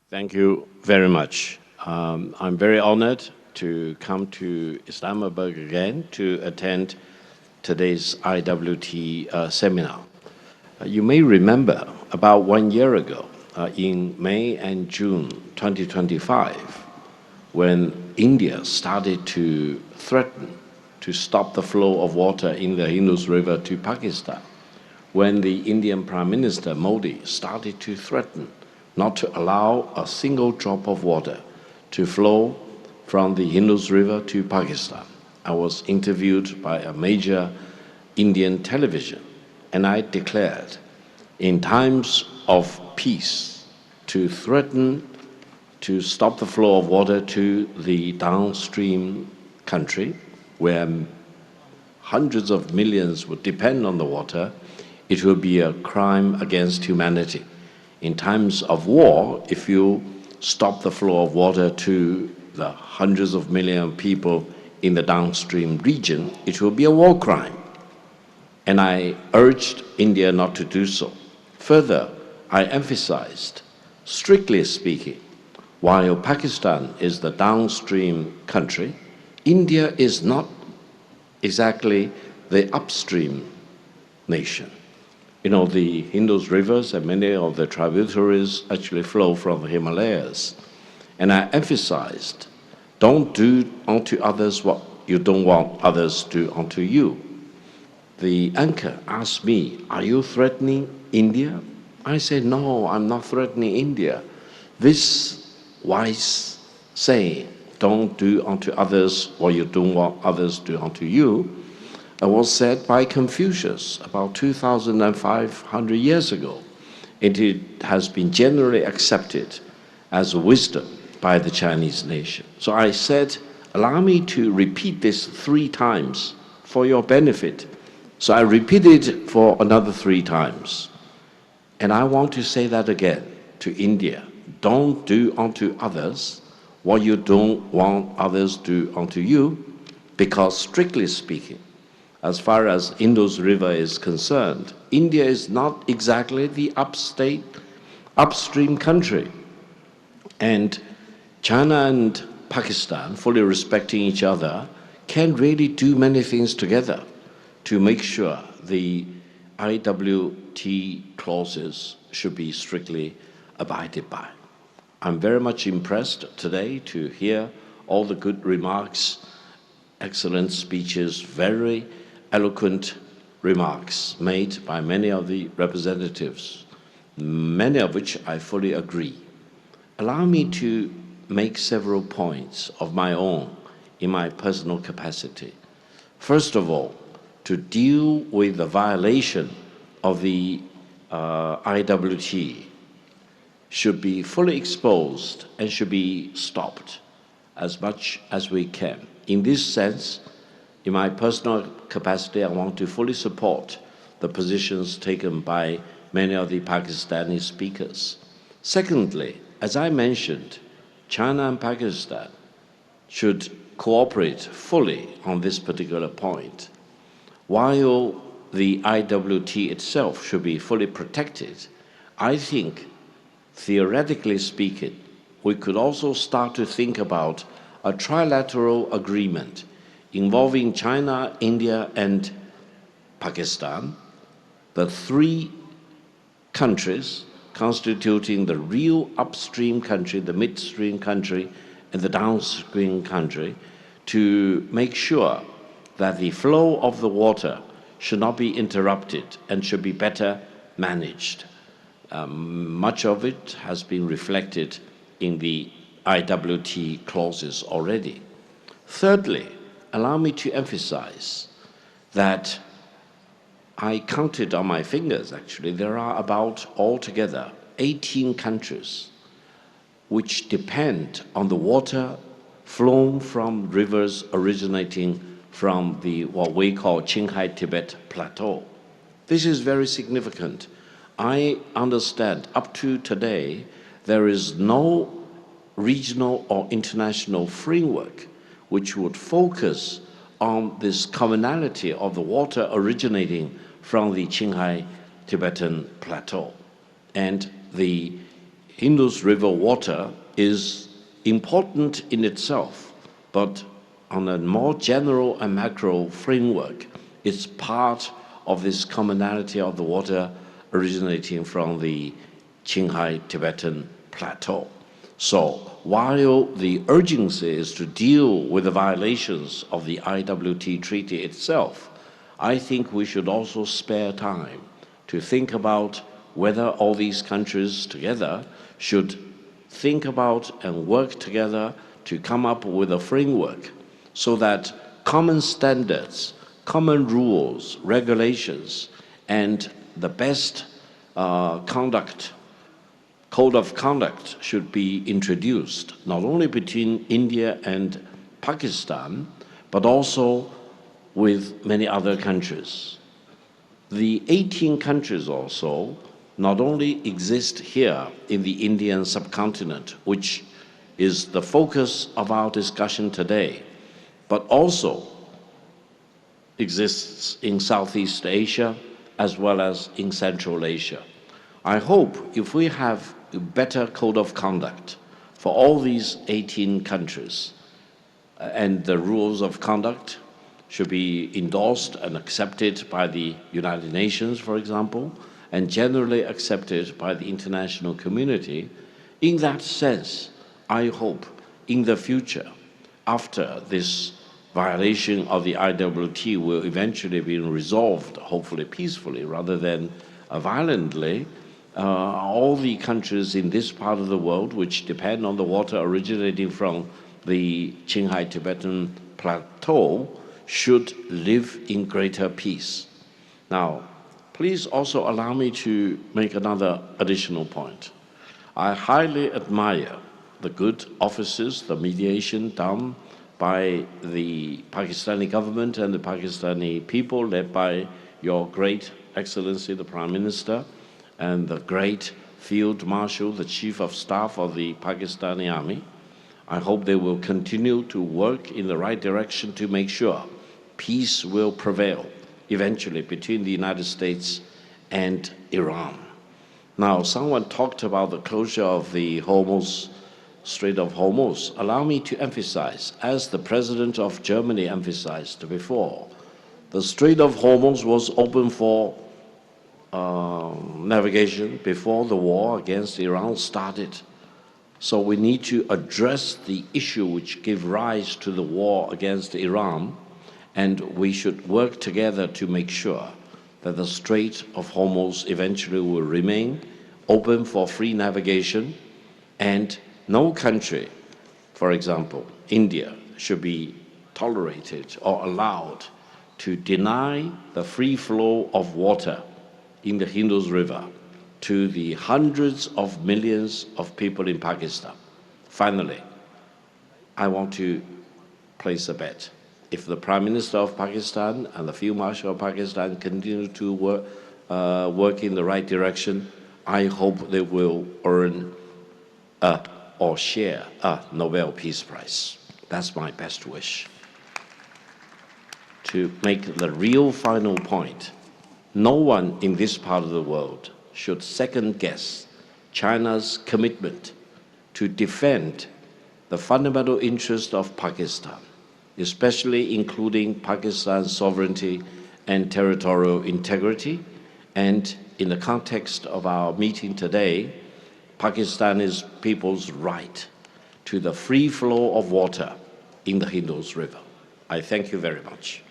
Thank you very much. I'm very honored to come to Islamabad again to attend today's IWT seminar. You may remember about 1 year ago, in May and June 2025, when India started to threaten to stop the flow of water in the Indus River to Pakistan, when the Indian Prime Minister Modi started to threaten not to allow a single drop of water to flow from the Indus River to Pakistan. I was interviewed by a major Indian television, and I declared, in times of peace, to threaten to stop the flow of water to the downstream country, where hundreds of millions would depend on the water, it will be a crime against humanity. In times of war, if you stop the flow of water to the hundreds of millions of people in the downstream region, it will be a war crime. And I urged India not to do so. Further, I emphasized, strictly speaking, while Pakistan is the downstream country, India is not exactly the upstream nation. You know, the Indus rivers and many of the tributaries actually flow from the Himalayas. And I emphasized, don't do unto others what you don't want others to do unto you. The anchor asked me, are you threatening India? I said, no, I'm not threatening India. This wise saying, don't do unto others what you don't want others to do unto you, was said by Confucius about 2,500 years ago. It has been generally accepted as wisdom by the Chinese nation. So I said, allow me to repeat this 3 times for your benefit. So I repeated it for another 3 times. And I want to say that again to India. Don't do unto others what you don't want others to do unto you, because strictly speaking, as far as Indus River is concerned, India is not exactly the upstream country. And China and Pakistan, fully respecting each other, can really do many things together to make sure the IWT clauses should be strictly abided by. I'm very much impressed today to hear all the good remarks, excellent speeches, very eloquent remarks made by many of the representatives, many of which I fully agree. Allow me to make several points of my own in my personal capacity. First of all, to deal with the violation of the IWT should be fully exposed and should be stopped as much as we can. In this sense, in my personal capacity, I want to fully support the positions taken by many of the Pakistani speakers. Secondly, as I mentioned, China and Pakistan should cooperate fully on this particular point. While the IWT itself should be fully protected, I think, theoretically speaking, we could also start to think about a trilateral agreement involving China, India, and Pakistan, the 3 countries constituting the real upstream country, the midstream country, and the downstream country, to make sure that the flow of the water should not be interrupted and should be better managed. Much of it has been reflected in the IWT clauses already. Thirdly, allow me to emphasize that I counted on my fingers, actually, there are about altogether 18 countries which depend on the water flown from rivers originating from the what we call Qinghai-Tibet Plateau. This is very significant. I understand up to today there is no regional or international framework which would focus on this commonality of the water originating from the Qinghai Tibetan Plateau and the Indus River water is important in itself, but on a more general and macro framework, it's part of this commonality of the water originating from the Qinghai Tibetan Plateau. So while the urgency is to deal with the violations of the IWT treaty itself, I think we should also spare time to think about whether all these countries together should think about and work together to come up with a framework so that common standards, common rules, regulations, and the best code of conduct should be introduced, not only between India and Pakistan, but also with many other countries. The 18 countries also not only exist here in the Indian subcontinent, which is the focus of our discussion today, but also exists in Southeast Asia as well as in Central Asia. I hope if we have a better code of conduct for all these 18 countries, and the rules of conduct should be endorsed and accepted by the United Nations, for example, and generally accepted by the international community. In that sense, I hope in the future, after this violation of the IWT will eventually be resolved, hopefully peacefully rather than violently, all the countries in this part of the world which depend on the water originating from the Qinghai Tibetan Plateau should live in greater peace. Now, please also allow me to make another additional point. I highly admire the good offices, the mediation done by the Pakistani government and the Pakistani people, led by Your Great Excellency, the Prime Minister, and the great Field Marshal, the Chief of Staff of the Pakistani Army. I hope they will continue to work in the right direction to make sure peace will prevail eventually between the United States and Iran. Now, someone talked about the closure of the Strait of Hormuz. Allow me to emphasize, as the President of Germany emphasized before, the Strait of Hormuz was open for navigation before the war against Iran started. So we need to address the issue which gave rise to the war against Iran, and we should work together to make sure that the Strait of Hormuz eventually will remain open for free navigation, and no country, for example, India, should be tolerated or allowed to deny the free flow of water in the Indus River to the hundreds of millions of people in Pakistan. Finally, I want to place a bet. If the Prime Minister of Pakistan and the Field Marshal of Pakistan continue to work in the right direction, I hope they will earn or share a Nobel Peace Prize. That's my best wish. To make the real final point, no one in this part of the world should second-guess China's commitment to defend the fundamental interest of Pakistan, especially including Pakistan's sovereignty and territorial integrity, and in the context of our meeting today, Pakistani people's right to the free flow of water in the Indus River. I thank you very much.